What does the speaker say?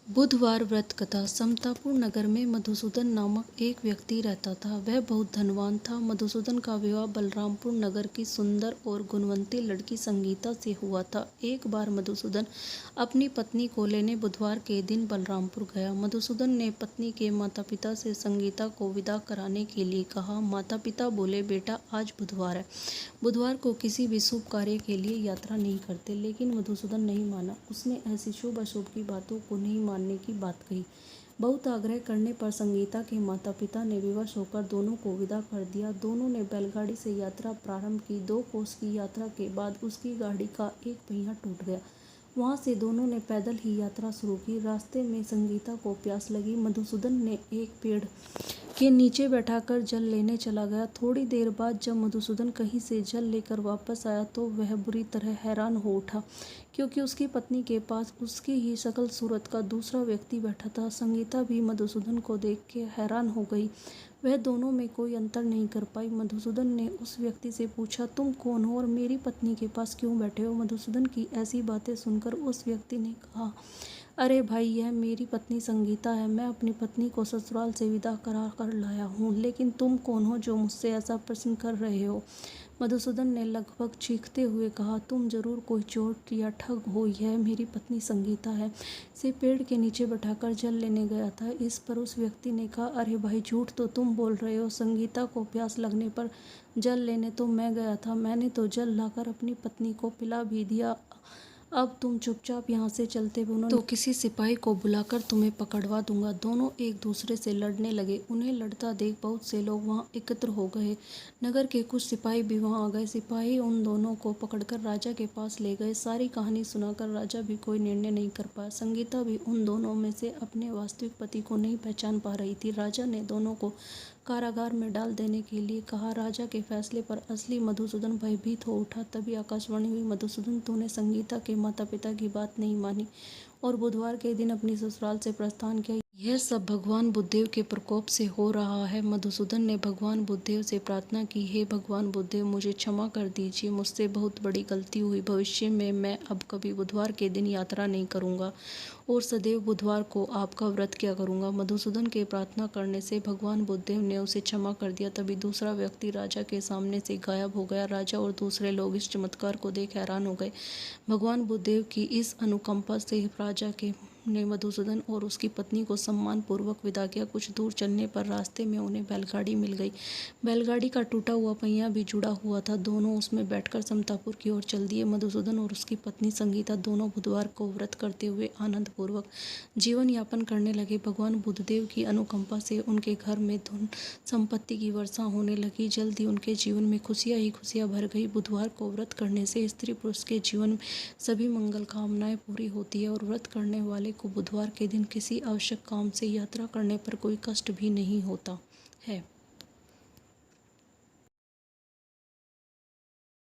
बुधवार व्रत कथा। समतापुर नगर में मधुसूदन नामक एक व्यक्ति रहता था। वह बहुत धनवान था। मधुसूदन का विवाह बलरामपुर नगर की सुंदर और गुणवंती लड़की संगीता से हुआ था। एक बार मधुसूदन अपनी पत्नी को लेने बुधवार के दिन बलरामपुर गया। मधुसूदन ने पत्नी के माता पिता से संगीता को विदा कराने के लिए कहा। माता पिता बोले, बेटा आज बुधवार है, बुधवार को किसी भी शुभ कार्य के लिए यात्रा नहीं करते। लेकिन मधुसूदन नहीं माना। उसने ऐसी शुभ अशुभ की बातों को नहीं मानने की बात कही। बहुत आग्रह करने पर संगीता के माता पिता ने विवश होकर दोनों को विदा कर दिया। दोनों ने बैलगाड़ी से यात्रा प्रारंभ की। 2 कोस की यात्रा के बाद उसकी गाड़ी का एक पहिया टूट गया। वहां से दोनों ने पैदल ही यात्रा शुरू की। रास्ते में संगीता को प्यास लगी। मधुसूदन ने एक पेड़ के नीचे बैठाकर जल लेने चला गया। थोड़ी देर बाद जब मधुसूदन कहीं से जल लेकर वापस आया तो वह बुरी तरह हैरान हो उठा, क्योंकि उसकी पत्नी के पास उसकी ही शकल सूरत का दूसरा व्यक्ति बैठा था। संगीता भी मधुसूदन को देख के हैरान हो गई। वह दोनों में कोई अंतर नहीं कर पाई। मधुसूदन ने उस व्यक्ति से पूछा, तुम कौन हो और मेरी पत्नी के पास क्यों बैठे हो? मधुसूदन की ऐसी बातें सुनकर उस व्यक्ति ने कहा, अरे भाई, यह मेरी पत्नी संगीता है। मैं अपनी पत्नी को ससुराल से विदा करा कर लाया हूँ। लेकिन तुम कौन हो जो मुझसे ऐसा प्रश्न कर रहे हो? मधुसूदन ने लगभग चीखते हुए कहा, तुम जरूर कोई चोर या ठग हो। यह मेरी पत्नी संगीता है। इसे पेड़ के नीचे बैठाकर जल लेने गया था। इस पर उस व्यक्ति ने कहा, अरे भाई, झूठ तो तुम बोल रहे हो। संगीता को प्यास लगने पर जल लेने तो मैं गया था। मैंने तो जल लाकर अपनी पत्नी को पिला भी दिया। अब तुम चुपचाप यहाँ से चलते बनो, तो किसी सिपाही को बुलाकर तुम्हें पकड़वा दूंगा। दोनों एक दूसरे से लड़ने लगे। उन्हें लड़ता देख बहुत से लोग वहाँ एकत्र हो गए। नगर के कुछ सिपाही भी वहाँ आ गए। सिपाही उन दोनों को पकड़कर राजा के पास ले गए। सारी कहानी सुनाकर राजा भी कोई निर्णय नहीं कर पाया। संगीता भी उन दोनों में से अपने वास्तविक पति को नहीं पहचान पा रही थी। राजा ने दोनों को कारागार में डाल देने के लिए कहा। राजा के फैसले पर असली मधुसूदन भयभीत हो उठा। तभी आकाशवाणी हुई, मधुसूदन, तूने संगीता के माता पिता की बात नहीं मानी और बुधवार के दिन अपनी ससुराल से प्रस्थान किया। यह सब भगवान बुद्धदेव के प्रकोप से हो रहा है। मधुसूदन ने भगवान बुद्धदेव से प्रार्थना की, हे भगवान बुद्धदेव, मुझे क्षमा कर दीजिए। मुझसे बहुत बड़ी गलती हुई। भविष्य में मैं अब कभी बुधवार के दिन यात्रा नहीं करूंगा और सदैव बुधवार को आपका व्रत किया करूंगा। मधुसूदन के प्रार्थना करने से भगवान बुद्धदेव ने उसे क्षमा कर दिया। तभी दूसरा व्यक्ति राजा के सामने से गायब हो गया। राजा और दूसरे लोग इस चमत्कार को देख हैरान हो गए। भगवान बुद्धदेव की इस अनुकंपा से राजा ने मधुसूदन और उसकी पत्नी को सम्मान पूर्वक विदा किया। कुछ दूर चलने पर रास्ते में उन्हें बैलगाड़ी मिल गई। बैलगाड़ी का टूटा हुआ पहिया भी जुड़ा हुआ था। दोनों उसमें बैठकर समतापुर की ओर चल दिए। मधुसूदन और उसकी पत्नी संगीता दोनों बुधवार को व्रत करते हुए आनंद पूर्वक जीवन यापन करने लगे। भगवान बुद्धदेव की अनुकंपा से उनके घर में धन संपत्ति की वर्षा होने लगी। जल्द ही उनके जीवन में खुशियां ही खुशियां भर गई। बुधवार को व्रत करने से स्त्री पुरुष के जीवन में सभी मंगल कामनाएं पूरी होती है और व्रत करने वाले को बुधवार के दिन किसी आवश्यक काम से यात्रा करने पर कोई कष्ट भी नहीं होता है।